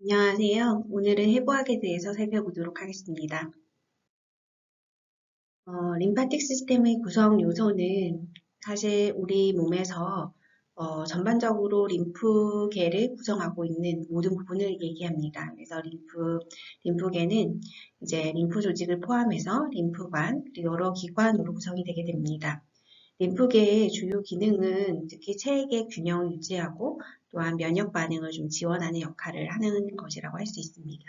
안녕하세요. 오늘은 해부학에 대해서 살펴보도록 하겠습니다. 림파틱 시스템의 구성 요소는 사실 우리 몸에서 전반적으로 림프계를 구성하고 있는 모든 부분을 얘기합니다. 그래서 림프계는 이제 림프 조직을 포함해서 림프관, 그리고 여러 기관으로 구성이 되게 됩니다. 림프계의 주요 기능은 특히 체액의 균형을 유지하고 또한 면역 반응을 좀 지원하는 역할을 하는 것이라고 할 수 있습니다.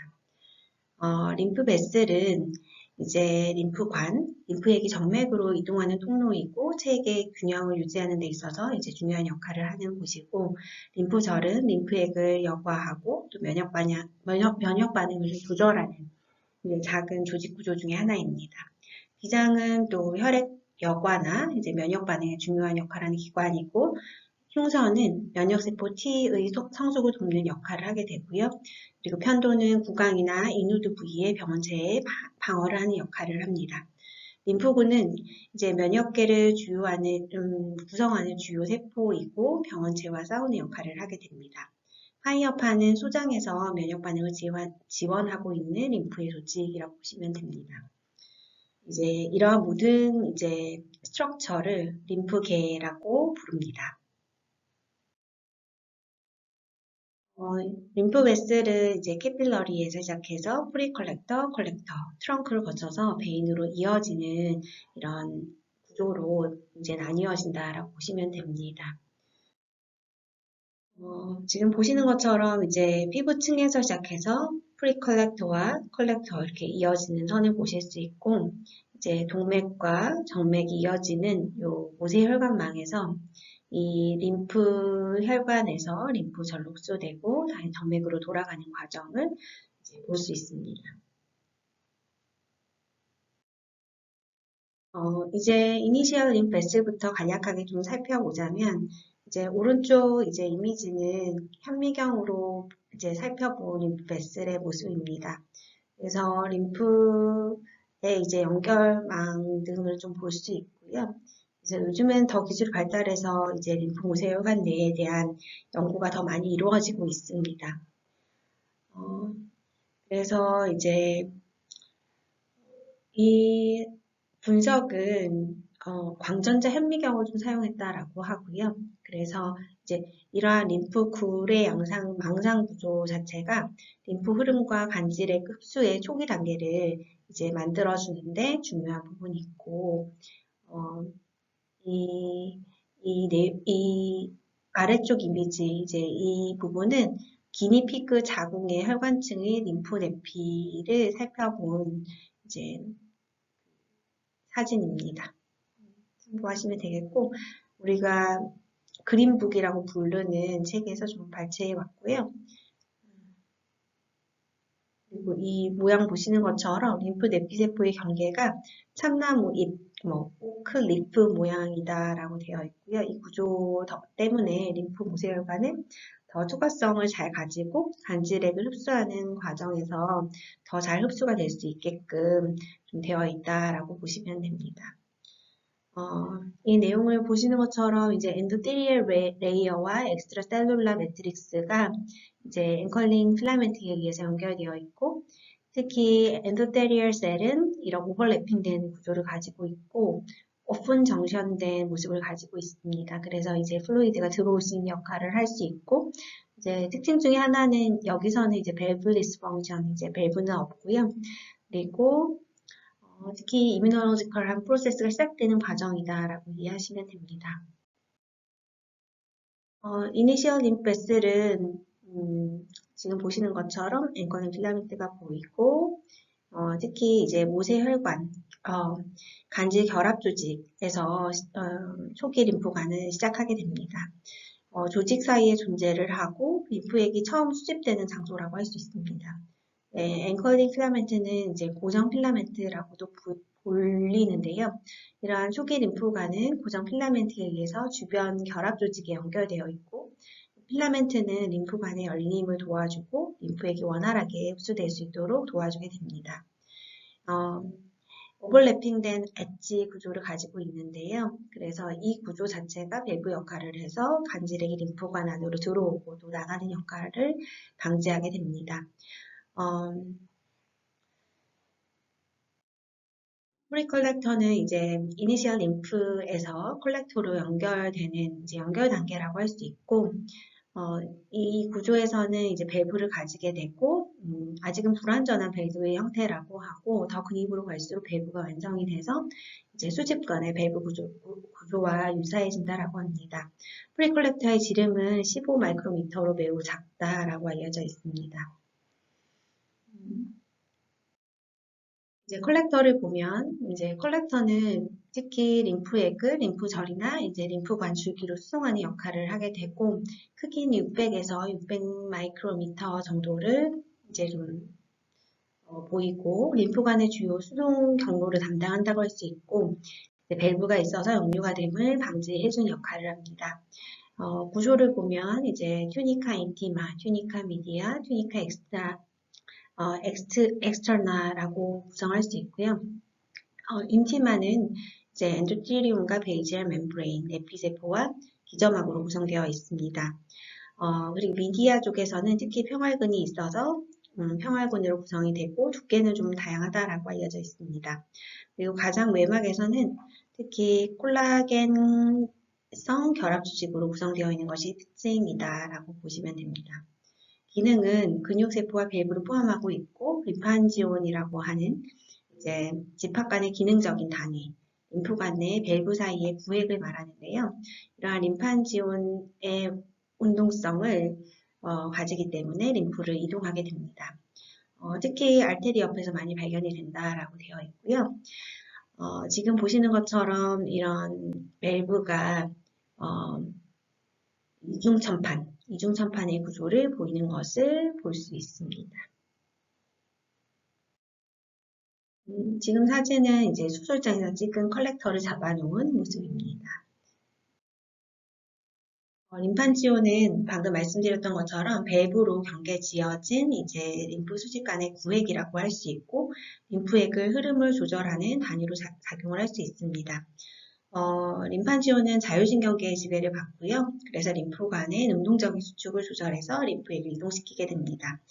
림프 베슬은 이제 림프액이 정맥으로 이동하는 통로이고 체액의 균형을 유지하는 데 있어서 이제 중요한 역할을 하는 곳이고, 림프절은 림프액을 여과하고 또 면역 반응을 조절하는 이제 작은 조직 구조 중에 하나입니다. 비장은 또 혈액 여과나 이제 면역 반응에 중요한 역할을 하는 기관이고, 흉선은 면역세포 T의 성숙을 돕는 역할을 하게 되고요. 그리고 편도는 구강이나 인후두 부위의 병원체의 방어를 하는 역할을 합니다. 림프구는 이제 면역계를 구성하는 주요 세포이고 병원체와 싸우는 역할을 하게 됩니다. 파이어파는 소장에서 면역 반응을 지원하고 있는 림프의 조직이라고 보시면 됩니다. 이제 이러한 모든 이제 스트럭처를 림프계라고 부릅니다. 어, 림프 베슬은 이제 캐필러리에서 시작해서 컬렉터, 트렁크를 거쳐서 베인으로 이어지는 이런 구조로 이제 나뉘어진다라고 보시면 됩니다. 지금 보시는 것처럼 이제 피부층에서 시작해서 프리컬렉터와 컬렉터 이렇게 이어지는 선을 보실 수 있고, 이제 동맥과 정맥이 이어지는 요 모세혈관망에서 이 림프 혈관에서 림프절로 흡수되고 다시 정맥으로 돌아가는 과정을 볼 수 있습니다. 이제 이니시얼 림프 베슬부터 간략하게 좀 살펴보자면, 이제 오른쪽 이제 이미지는 현미경으로 이제 살펴본 림프 베슬의 모습입니다. 그래서 림프의 이제 연결망 등을 좀 볼 수 있고요. 그래서 요즘엔 더 기술이 발달해서 이제 림프 모세혈관 내에 대한 연구가 더 많이 이루어지고 있습니다. 그래서 이제 이 분석은 광전자 현미경을 좀 사용했다라고 하고요. 그래서 이제 이러한 림프굴의 망상 구조 자체가 림프 흐름과 간질의 흡수의 초기 단계를 이제 만들어주는데 중요한 부분이 있고, 어, 이 아래쪽 이미지, 이제 이 부분은 기니피그 자궁의 혈관층의 림프 내피를 살펴본 이제 사진입니다. 참고하시면 되겠고, 우리가 그린북이라고 부르는 책에서 좀 발췌해 왔고요. 그리고 이 모양 보시는 것처럼 림프 내피세포의 경계가 참나무 잎, 오크 리프 모양이다라고 되어 있고요. 이 구조 때문에 림프 모세혈관은 더 투과성을 잘 가지고 간질액을 흡수하는 과정에서 더 잘 흡수가 될 수 있게끔 좀 되어 있다라고 보시면 됩니다. 이 내용을 보시는 것처럼 이제 엔도테리얼 레이어와 엑스트라셀룰라 매트릭스가 이제 앵컬링 필라멘트에 의해서 연결되어 있고, 특히 엔도테리얼 셀은 이런 오버래핑된 구조를 가지고 있고 오픈 정션된 모습을 가지고 있습니다. 그래서 이제 플루이드가 들어올 수 있는 역할을 할 수 있고, 이제 특징 중에 하나는 여기서는 이제 밸브 디스펑션, 이제 밸브는 없고요. 그리고 특히 이뮤노로지컬한 프로세스가 시작되는 과정이다라고 이해하시면 됩니다. 이니시얼 림프 베슬은 지금 보시는 것처럼 앵커는 필라멘트가 보이고, 특히 이제 모세혈관, 간질 결합 조직에서 초기 림프관을 시작하게 됩니다. 조직 사이에 존재를 하고 림프액이 처음 수집되는 장소라고 할 수 있습니다. 네, 앵커링 필라멘트는 이제 고정 필라멘트라고도 불리는데요. 이러한 초기 림프관은 고정 필라멘트에 의해서 주변 결합 조직에 연결되어 있고, 필라멘트는 림프관의 열림을 도와주고 림프액이 원활하게 흡수될 수 있도록 도와주게 됩니다. 오버래핑된 엣지 구조를 가지고 있는데요. 그래서 이 구조 자체가 밸브 역할을 해서 간질액이 림프관 안으로 들어오고 또 나가는 역할을 방지하게 됩니다. 프리 컬렉터는 이제 이니셜 림프에서 컬렉터로 연결되는 이제 연결 단계라고 할 수 있고, 이 구조에서는 이제 밸브를 가지게 되고, 아직은 불완전한 밸브의 형태라고 하고, 더 근입으로 갈수록 밸브가 완성이 돼서 이제 수집관의 밸브 구조와 유사해진다라고 합니다. 프리 컬렉터의 지름은 15 마이크로미터로 매우 작다라고 알려져 있습니다. 이제 컬렉터를 보면 이제 컬렉터는 특히 림프에그, 림프절이나 이제 림프관 줄기로 수송하는 역할을 하게 되고 크기는 600에서 600 마이크로미터 정도를 이제 좀 보이고 림프관의 주요 수송 경로를 담당한다고 할 수 있고 밸브가 있어서 역류가 됨을 방지해주는 역할을 합니다. 구조를 보면 이제 튜니카 인티마, 튜니카 미디아, 튜니카 엑스터나라고 구성할 수 있고요. 인티마는 이제 엔도티리움과 베이지얼 멤브레인, 내피세포와 기점막으로 구성되어 있습니다. 그리고 미디아 쪽에서는 특히 평활근이 있어서 평활근으로 구성이 되고 두께는 좀 다양하다라고 알려져 있습니다. 그리고 가장 외막에서는 특히 콜라겐성 결합 조직으로 구성되어 있는 것이 특징이다라고 보시면 됩니다. 기능은 근육세포와 밸브를 포함하고 있고 림판지온이라고 하는 이제 집합 간의 기능적인 단위, 림프관 내 밸브 사이의 구획을 말하는데요. 이러한 림판지온의 운동성을 가지기 때문에 림프를 이동하게 됩니다. 특히 알테리 옆에서 많이 발견이 된다라고 되어 있고요. 지금 보시는 것처럼 이런 밸브가 이중천판의 구조를 보이는 것을 볼 수 있습니다. 지금 사진은 이제 수술장에서 찍은 컬렉터를 잡아놓은 모습입니다. 림판지오는 방금 말씀드렸던 것처럼 밸브로 경계 지어진 이제 림프 수집관의 구획이라고 할 수 있고 림프액을 흐름을 조절하는 단위로 작용을 할 수 있습니다. 림판지오는 자율신경계의 지배를 받고요. 그래서 림프관의 능동적인 수축을 조절해서 림프액을 이동시키게 됩니다.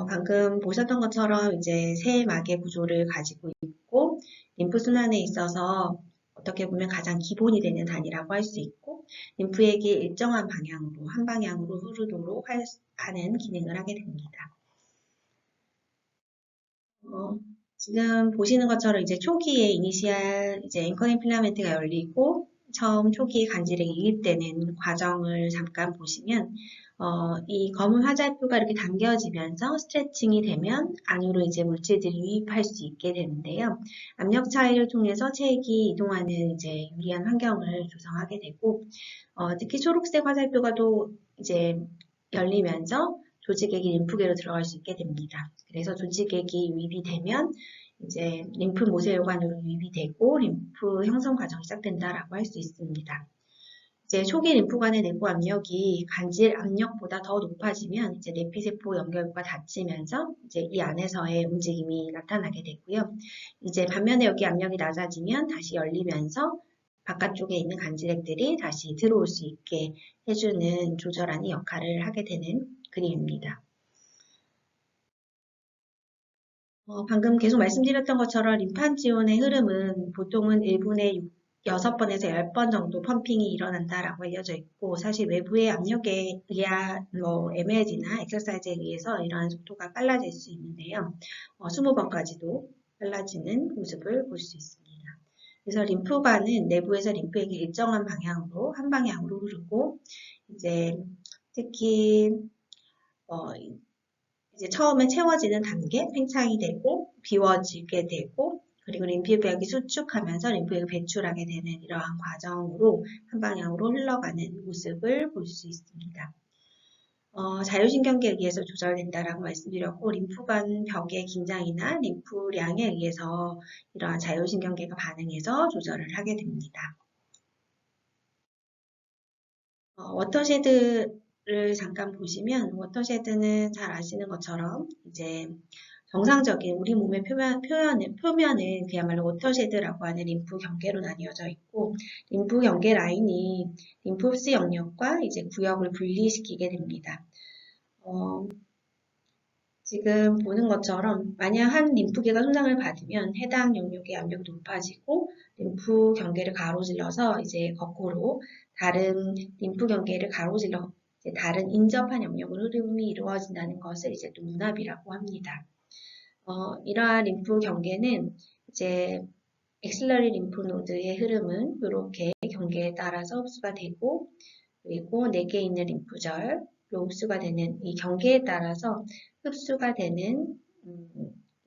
방금 보셨던 것처럼 이제 세 막의 구조를 가지고 있고 림프 순환에 있어서 어떻게 보면 가장 기본이 되는 단위라고 할 수 있고 림프액이 일정한 방향으로 한 방향으로 흐르도록 하는 기능을 하게 됩니다. 지금 보시는 것처럼 이제 초기에 이니시알 이제 앵커링 필라멘트가 열리고 처음 초기에 간질에 이입되는 과정을 잠깐 보시면 이 검은 화살표가 이렇게 당겨지면서 스트레칭이 되면 안으로 이제 물질들이 유입할 수 있게 되는데요. 압력 차이를 통해서 체액이 이동하는 이제 유리한 환경을 조성하게 되고 특히 초록색 화살표가 또 이제 열리면서 조직액이 림프계로 들어갈 수 있게 됩니다. 그래서 조직액이 유입이 되면 이제 림프 모세혈관으로 유입이 되고 림프 형성 과정이 시작된다라고 할 수 있습니다. 이제 초기 림프관의 내부 압력이 간질 압력보다 더 높아지면 이제 내피세포 연결부가 닫히면서 이제 이 안에서의 움직임이 나타나게 되고요. 이제 반면에 여기 압력이 낮아지면 다시 열리면서 바깥쪽에 있는 간질액들이 다시 들어올 수 있게 해주는 조절하는 역할을 하게 되는 그림입니다. 방금 계속 말씀드렸던 것처럼 림판지온의 흐름은 보통은 1분에 6번에서 10번 정도 펌핑이 일어난다라고 알려져 있고 사실 외부의 압력에 의한 ML이나 엑서사이즈에 의해서 이러한 속도가 빨라질 수 있는데요. 20번까지도 빨라지는 모습을 볼 수 있습니다. 그래서 림프관은 내부에서 림프액이 일정한 방향으로 한 방향으로 흐르고 이제 특히 이제 처음에 채워지는 단계, 팽창이 되고 비워지게 되고 그리고 림프벽이 수축하면서 림프액을 배출하게 되는 이러한 과정으로 한 방향으로 흘러가는 모습을 볼 수 있습니다. 자율신경계에 의해서 조절된다라고 말씀드렸고 림프관 벽의 긴장이나 림프량에 의해서 이러한 자율신경계가 반응해서 조절을 하게 됩니다. 워터쉐드를 잠깐 보시면 워터쉐드는 잘 아시는 것처럼 이제 정상적인 우리 몸의 표면은 그야말로 워터쉐드라고 하는 림프 경계로 나뉘어져 있고, 림프 경계 라인이 림프 흡수 영역과 이제 구역을 분리시키게 됩니다. 지금 보는 것처럼 만약 한 림프계가 손상을 받으면 해당 영역의 압력이 높아지고 림프 경계를 가로질러서 이제 거꾸로 다른 림프 경계를 가로질러 이제 다른 인접한 영역으로 흐름이 이루어진다는 것을 이제 또 문합이라고 합니다. 이러한 림프 경계는 이제 엑실러리 림프 노드의 흐름은 이렇게 경계에 따라서 흡수가 되고, 그리고 4개 있는 림프절로 흡수가 되는 이 경계에 따라서 흡수가 되는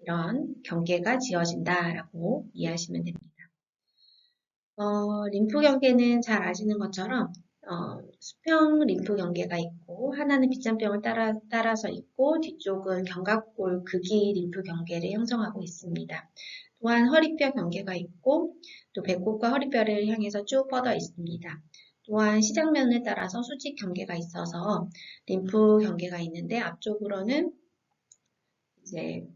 이런 경계가 지어진다라고 이해하시면 됩니다. 림프 경계는 잘 아시는 것처럼 수평 림프 경계가 있고, 하나는 빗장병을 따라서 있고, 뒤쪽은 견갑골 극이 림프 경계를 형성하고 있습니다. 또한 허리뼈 경계가 있고, 또 배꼽과 허리뼈를 향해서 쭉 뻗어 있습니다. 또한 시장면을 따라서 수직 경계가 있어서 림프 경계가 있는데, 앞쪽으로는 이제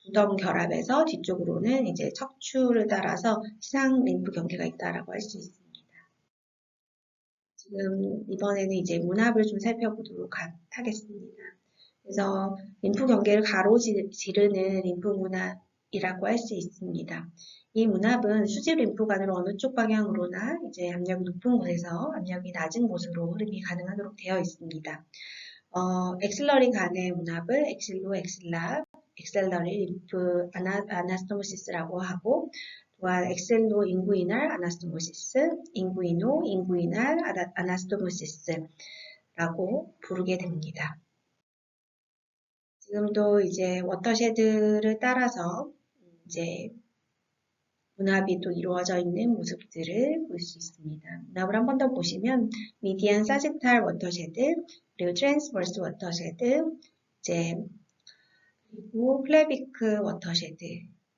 두덩 결합에서 뒤쪽으로는 이제 척추를 따라서 시상 림프 경계가 있다라고 할 수 있습니다. 지금 이번에는 이제 문합을 좀 살펴보도록 하겠습니다. 그래서 림프 경계를 가로지르는 림프 문합이라고 할 수 있습니다. 이 문합은 수직 림프관으로 어느 쪽 방향으로나 이제 압력이 높은 곳에서 압력이 낮은 곳으로 흐름이 가능하도록 되어 있습니다. 엑실러리 간의 문합을 엑실로, 엑셀러리 림프 아나스토모시스라고 하고, 또한 엑셀로 인구이날 아나스토모시스, 인구이날 아나스토모시스라고 부르게 됩니다. 지금도 이제 워터쉐드를 따라서 이제 문합이 또 이루어져 있는 모습들을 볼 수 있습니다. 문합을 한 번 더 보시면 미디안 사지탈 워터쉐드, 그리고 트랜스버스 워터쉐드, 이제 그리고 플레비크 워터쉐드,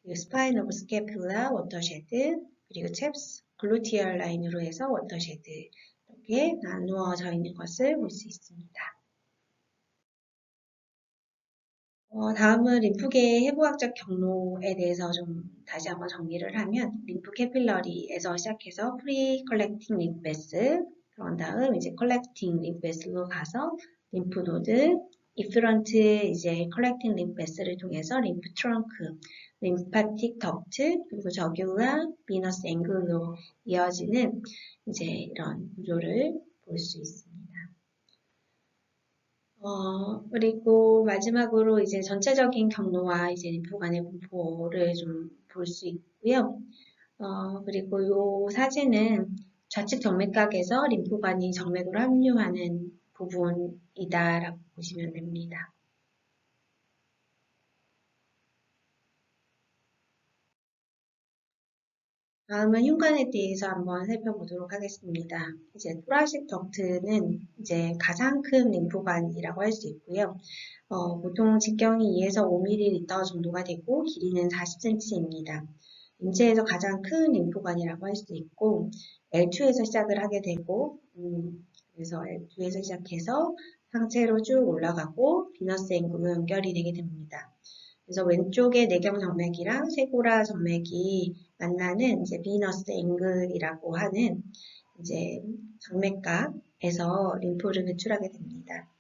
그리고 스파인 오브 스캐뷸라 워터쉐드, 그리고 챕스 글루티얼 라인으로 해서 워터쉐드 이렇게 나누어져 있는 것을 볼 수 있습니다. 다음은 림프계의 해부학적 경로에 대해서 좀 다시 한번 정리를 하면, 림프 캐필러리에서 시작해서 프리 컬렉팅 림프베스, 그런 다음 이제 컬렉팅 림프베스로 가서 림프 노드, 이프런트 이제 컬렉팅 림프베스를 통해서 림프 트렁크, 림파틱 덕트, 그리고 저귤라, 비너스 앵글로 이어지는 이제 이런 구조를 볼 수 있습니다. 그리고 마지막으로 이제 전체적인 경로와 이제 림프 간의 분포를 좀 볼 수 있고요. 그리고 이 사진은 좌측 정맥각에서 림프관이 정맥으로 합류하는 부분이다라고 보시면 됩니다. 다음은 흉관에 대해서 한번 살펴보도록 하겠습니다. 이제 토라식 덕트는 이제 가장 큰 림프관이라고 할 수 있고요. 보통 직경이 2에서 5ml 정도가 되고 길이는 40cm입니다. 인체에서 가장 큰 림프관이라고 할 수 있고, L2에서 시작을 하게 되고, 그래서 L2에서 시작해서 상체로 쭉 올라가고 비너스 앵글로 연결이 되게 됩니다. 그래서 왼쪽에 내경 정맥이랑 쇄골화 정맥이 만나는 이제 비너스 앵글이라고 하는 이제 정맥각에서 림프를 배출하게 됩니다.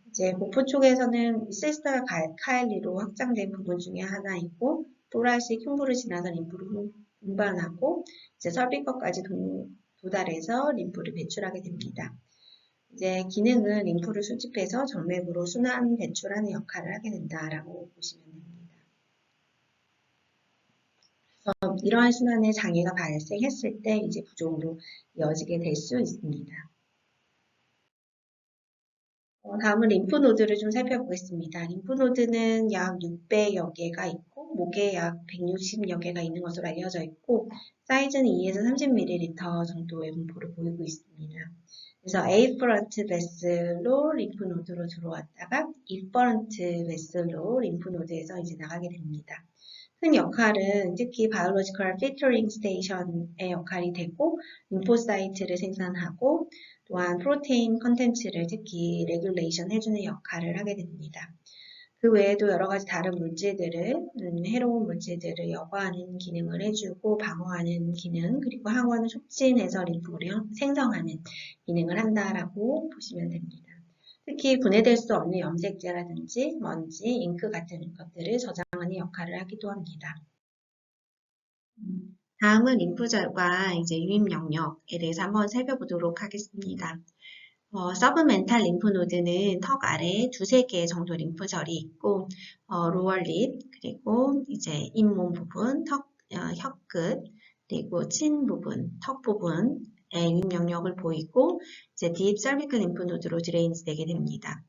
이제 복부 쪽에서는 시스타 카일리로 확장된 부분 중에 하나이고, 또라식 흉부를 지나서 림프를 운반하고 이제 설비껏까지 도달해서 림프를 배출하게 됩니다. 이제 기능은 림프를 수집해서 정맥으로 순환 배출하는 역할을 하게 된다라고 보시면 됩니다. 그래서 이러한 순환에 장애가 발생했을 때 이제 부종으로 이어지게 될 수 있습니다. 다음은 림프노드를 좀 살펴보겠습니다. 림프노드는 약 600여 개가 있고, 목에 약 160여 개가 있는 것으로 알려져 있고, 사이즈는 2에서 30ml 정도의 분포를 보이고 있습니다. 그래서 A프런트 베슬로 림프노드로 들어왔다가 E프런트 베슬로 림프노드에서 이제 나가게 됩니다. 큰 역할은 특히 바이올로지컬 필터링 스테이션의 역할이 되고, 림포사이트를 생산하고, 또한 프로테인 컨텐츠를 특히 레귤레이션 해주는 역할을 하게 됩니다. 그 외에도 여러 가지 다른 물질들을, 해로운 물질들을 여과하는 기능을 해주고 방어하는 기능, 그리고 항원을 촉진해서 림프를 생성하는 기능을 한다라고 보시면 됩니다. 특히 분해될 수 없는 염색제라든지 먼지, 잉크 같은 것들을 저장하는 역할을 하기도 합니다. 다음은 림프절과 이제 유입 영역에 대해서 한번 살펴보도록 하겠습니다. 서브멘탈 림프노드는 턱 아래에 두세 개 정도 림프절이 있고, 로얼립, 그리고 이제 잇몸 부분, 혀끝, 그리고 친 부분, 턱 부분에 유입 영역을 보이고, 이제 딥 설비컬 림프노드로 드레인지 되게 됩니다.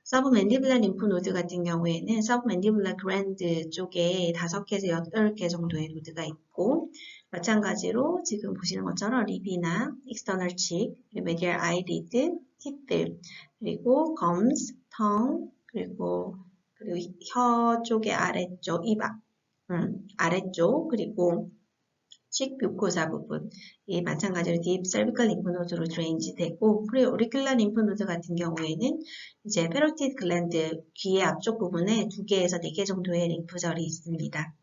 서브맨디블라 림프노드 같은 경우에는 서브맨디블라 그랜드 쪽에 5개에서 8개 정도의 노드가 있고, 마찬가지로 지금 보시는 것처럼 립이나 익스터널 칙, 메디얼 아이리드, 힙들, 그리고 검스, 텅, 그리고 혀 쪽의 아래쪽, 아래쪽, 그리고 칙 뮤코사 부분, 이 마찬가지로 딥 설비컬 림프노드로 드레인지 되고, 그리고 오리큘러 림프노드 같은 경우에는 이제 페로티드 글랜드 귀의 앞쪽 부분에 2개에서 4개 정도의 림프절이 있습니다.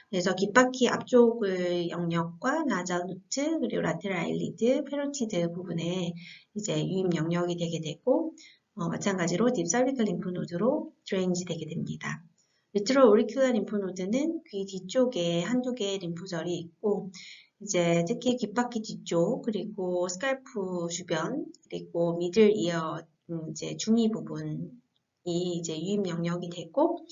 그래서 귓바퀴 앞쪽의 영역과 나자 루트, 그리고 라테랄 아일리드, 페로티드 부분에 이제 유입 영역이 되게 되고, 마찬가지로 딥 설비컬 림프노드로 드레인지 되게 됩니다. 리트로 오리큘러 림프노드는 귀 뒤쪽에 한두 개의 림프절이 있고, 이제 특히 귓바퀴 뒤쪽, 그리고 스칼프 주변, 그리고 미들 이어, 이제 중위 부분이 이제 유입 영역이 되고,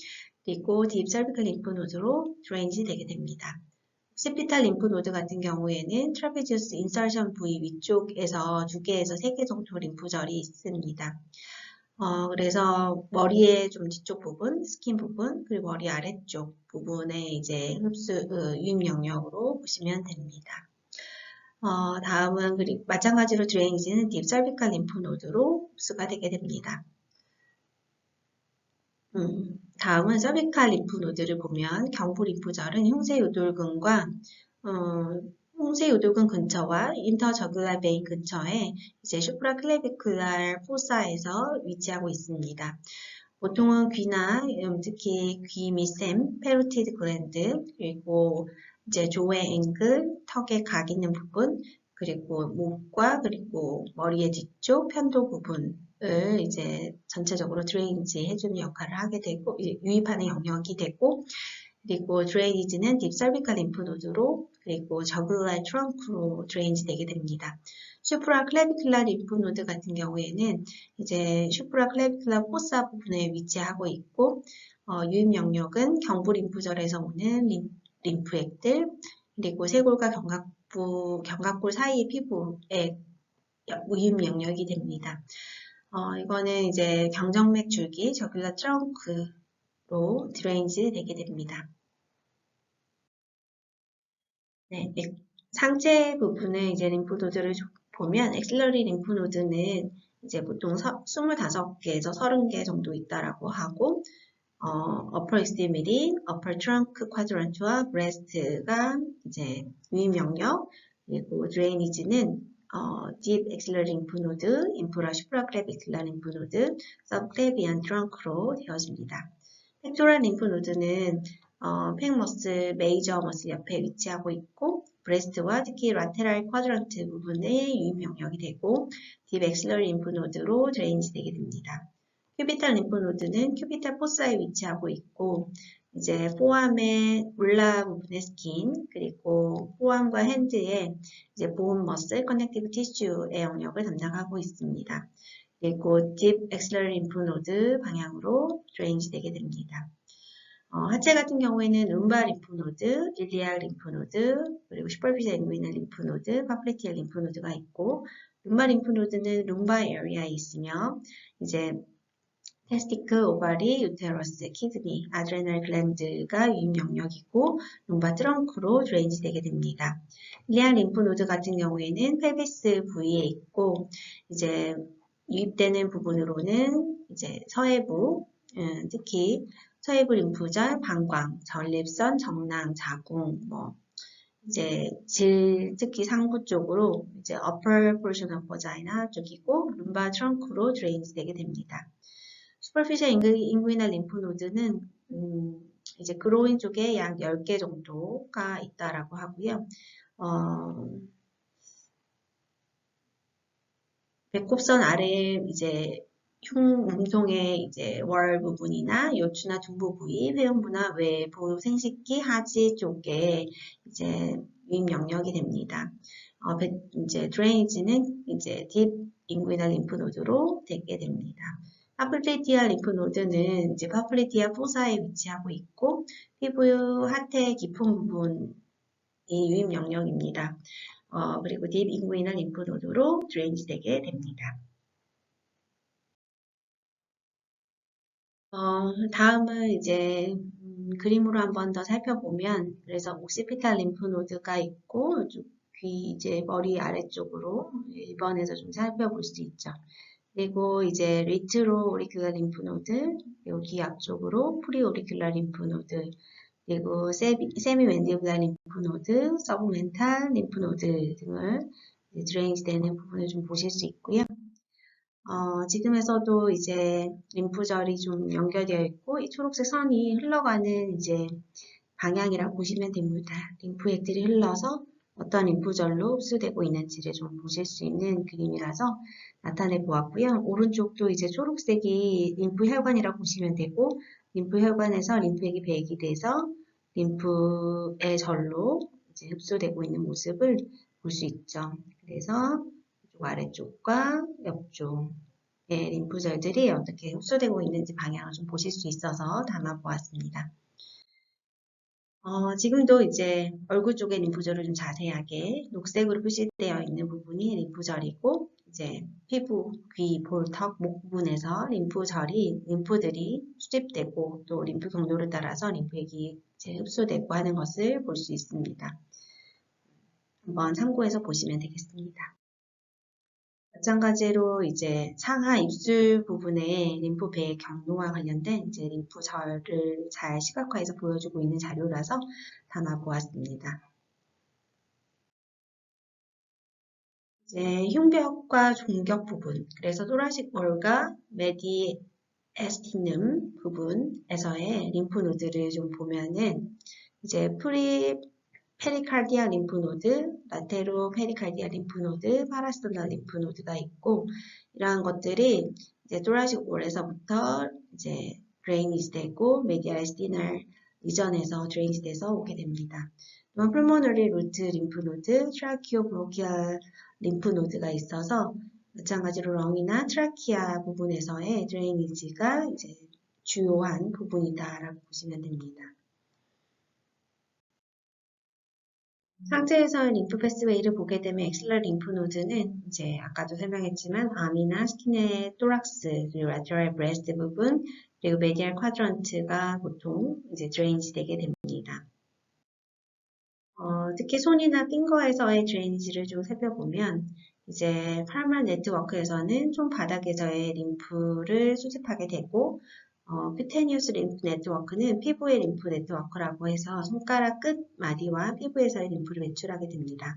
그리고 딥 설비컬 림프노드로 드레인지 되게 됩니다. 옥시피탈 림프노드 같은 경우에는 트라페지우스 인설션 부위 위쪽에서 2개에서 3개 정도 림프절이 있습니다. 그래서 머리의 좀 뒤쪽 부분, 스킨 부분, 그리고 머리 아래쪽 부분에 이제 유입 영역으로 보시면 됩니다. 다음은 그리고 마찬가지로 드레인지는 딥 설비컬 림프노드로 흡수가 되게 됩니다. 다음은 서비컬 림프노드를 보면 경부 림프절은 흉쇄유돌근과 흉쇄유돌근 근처와 인터저글라 베인 근처에 이제 슈프라클레비큘랄 포사에서 위치하고 있습니다. 보통은 귀나 특히 귀 밑샘, 페로티드 글랜드, 그리고 이제 조의 앵글, 턱에 각 있는 부분, 그리고 목과 그리고 머리의 뒤쪽 편도 부분을 이제 전체적으로 드레인지 해주는 역할을 하게 되고 유입하는 영역이 되고, 그리고 드레이지는 딥 설비컬 림프노드로 그리고 저글라 트렁크로 드레인지 되게 됩니다. 슈프라 클레비큘라 림프노드 같은 경우에는 이제 슈프라 클레비큘라 포사 부분에 위치하고 있고, 유입 영역은 경부 림프절에서 오는 림프액들, 그리고 쇄골과 견갑골 사이의 피부에 유입 영역이 됩니다. 이거는 이제 경정맥 줄기, 저글라 트렁크로 드레인지 되게 됩니다. 네, 상체 부분의 이제 림프노드를 보면 엑슬러리 림프노드는 이제 보통 25개에서 30개 정도 있다라고 하고, upper extremity, upper trunk quadrant와 breast가 이제 유입 영역, 그리고 드레이니지는 deep axillary lymph node, infra supraclavicular lymph node, subclavian trunk로 되어집니다. 팩토럴 림프 노드는 팩머슬, 메이저 머슬 옆에 위치하고 있고, 브레스트와 특히 라테랄 쿼드런트 부분에 유입 영역이 되고, 딥 엑슬러리 림프 노드로 드레인지 되게 됩니다. 큐비탈 림프 노드는 큐비탈 포사에 위치하고 있고, 이제 포암의 울라 부분의 스킨, 그리고 포암과 핸드의 이제 보온 머슬, 커넥티브 티슈의 영역을 담당하고 있습니다. 그리고 딥 엑슬러리 림프 노드 방향으로 드레인지 되게 됩니다. 하체 같은 경우에는 룸바 림프노드, 일리악 림프노드, 그리고 슈퍼피셜 인구이널 림프노드, 파프리티얼 림프노드가 있고, 룸바 림프노드는 룸바 에리아에 있으며, 이제 테스티클, 오바리, 유테러스, 키드니, 아드레널 글랜드가 유입 영역이고, 룸바 트렁크로 드레인지 되게 됩니다. 일리악 림프노드 같은 경우에는 펠비스 부위에 있고, 이제 유입되는 부분으로는 이제 서해부, 특히 서해부 림프절, 방광, 전립선, 정낭, 자궁, 이제 특히 상부 쪽으로 이제 upper portion of vagina 쪽이고, 룸바 트렁크로 드레인지 되게 됩니다. 슈퍼피셜 인구이널 림프노드는 이제 그로인 쪽에 약 10개 정도가 있다라고 하고요. 배꼽선 아래 이제 몸통의 이제 월 부분이나 요추나 둔부 부위, 회음부나 외부 생식기, 하지 쪽에 이제 유입 영역이 됩니다. 이제 드레이지는 이제 딥 인구이널 림프노드로 되게 됩니다. 파플리티아 림프노드는 이제 파플리티아 포사에 위치하고 있고 피부 하태 깊은 부분이 유입 영역입니다. 그리고 딥 인구이널 림프노드로 드레인지 되게 됩니다. 다음은 이제 그림으로 한번 더 살펴보면 그래서 옥시피탈 림프노드가 있고 귀 이제 머리 아래쪽으로 1번에서 좀 살펴볼 수 있죠. 그리고 이제 리트로 오리큘러 림프노드, 그리고 귀 앞쪽으로 프리 오리큘러 림프노드, 그리고 세미 웬디블라 림프노드, 서브멘탈 림프노드 등을 드레인지 되는 부분을 좀 보실 수 있고요. 지금에서도 이제 림프절이 좀 연결되어 있고 이 초록색 선이 흘러가는 이제 방향이라고 보시면 됩니다. 림프액들이 흘러서 어떤 림프절로 흡수되고 있는지를 좀 보실 수 있는 그림이라서 나타내 보았고요. 오른쪽도 이제 초록색이 림프혈관이라고 보시면 되고 림프혈관에서 림프액이 배액이 돼서 림프의 절로 이제 흡수되고 있는 모습을 볼 수 있죠. 그래서 아래쪽과 옆쪽의 림프절들이 어떻게 흡수되고 있는지 방향을 좀 보실 수 있어서 담아 보았습니다. 지금도 이제 얼굴 쪽의 림프절을 좀 자세하게 녹색으로 표시되어 있는 부분이 림프절이고 이제 피부, 귀, 볼, 턱, 목 부분에서 림프들이 수집되고 또 림프 경로를 따라서 림프액이 이제 흡수되고 하는 것을 볼 수 있습니다. 한번 참고해서 보시면 되겠습니다. 마찬가지로 이제 상하 입술 부분에 림프 배의 경로와 관련된 이제 림프절을 잘 시각화해서 보여주고 있는 자료라서 담아 보았습니다. 이제 흉벽과 종격 부분, 그래서 토라식 월과 메디에스티눔 부분에서의 림프노드를 좀 보면은 이제 페리칼디아 림프노드, 라테로 페리칼디아 림프노드, 파라스토널 림프노드가 있고 이러한 것들이 이제 토라식 월에서부터 이제 드레이니지 되고 메디알 스티널 리전에서 드레이니지 돼서 오게 됩니다. 또한 풀모너리 루트 림프노드, 트라키오 브로키알 림프노드가 있어서 마찬가지로 렁이나 트라키아 부분에서의 드레이니지가 이제 주요한 부분이다라고 보시면 됩니다. 상체에서의 림프 패스웨이를 보게 되면 엑셀러 림프 노드는 이제 아까도 설명했지만 암이나 스킨의 토락스, 그리고 라테럴 브레스트 부분, 그리고 메디얼 쿼드런트가 보통 이제 드레인지 되게 됩니다. 특히 손이나 핑거에서의 드레인지를 좀 살펴보면 이제 팔말 네트워크에서는 손바닥에서의 림프를 수집하게 되고 큐테니우스 림프 네트워크는 피부의 림프 네트워크라고 해서 손가락 끝 마디와 피부에서의 림프를 배출하게 됩니다.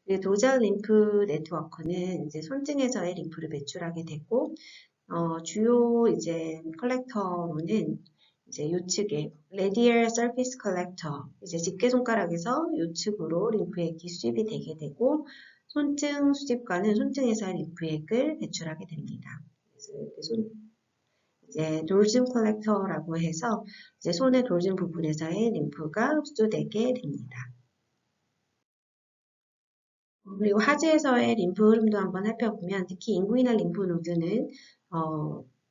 그리고 도절 림프 네트워크는 이제 손등에서의 림프를 배출하게 되고 주요 이제 컬렉터로는 이제 요측에 radial surface collector, 이제 집게 손가락에서 요측으로 림프액이 수집이 되게 되고 손등 수집관은 손등에서 림프액을 배출하게 됩니다. 그래서 이제 돌즘 컬렉터라고 해서 이제 손의 돌즘 부분에서의 림프가 흡수되게 됩니다. 그리고 하지에서의 림프 흐름도 한번 살펴보면 특히 인구이널 림프 노드는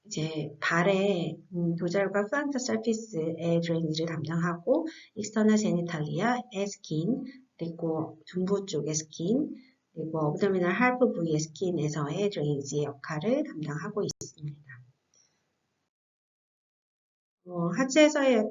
이제 발의 도절과 플란터 서피스의 드레인지를 담당하고 익스터널 제니탈리아의 스킨, 그리고 둔부 쪽의 스킨, 그리고 어브도미널 할프 부위의 스킨에서의 드레인지 역할을 담당하고 있습니다. 하지에서의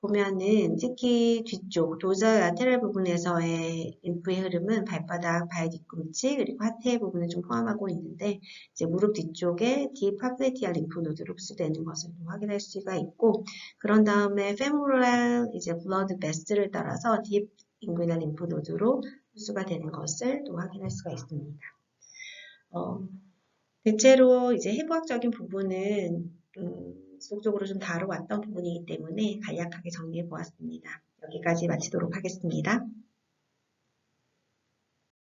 보면은 특히 뒤쪽 도저 라테랄 부분에서의 림프의 흐름은 발바닥, 발 뒤꿈치 그리고 하태 부분을 좀 포함하고 있는데 이제 무릎 뒤쪽에 디파플레티아 림프 노드로 흡수되는 것을 확인할 수가 있고 그런 다음에 페모랄 이제 블러드 베스를 따라서 딥 인구이널 림프 노드로 흡수가 되는 것을 또 확인할 수가 있습니다. 대체로 이제 해부학적인 부분은 지속적으로 좀 다뤄왔던 부분이기 때문에 간략하게 정리해 보았습니다. 여기까지 마치도록 하겠습니다.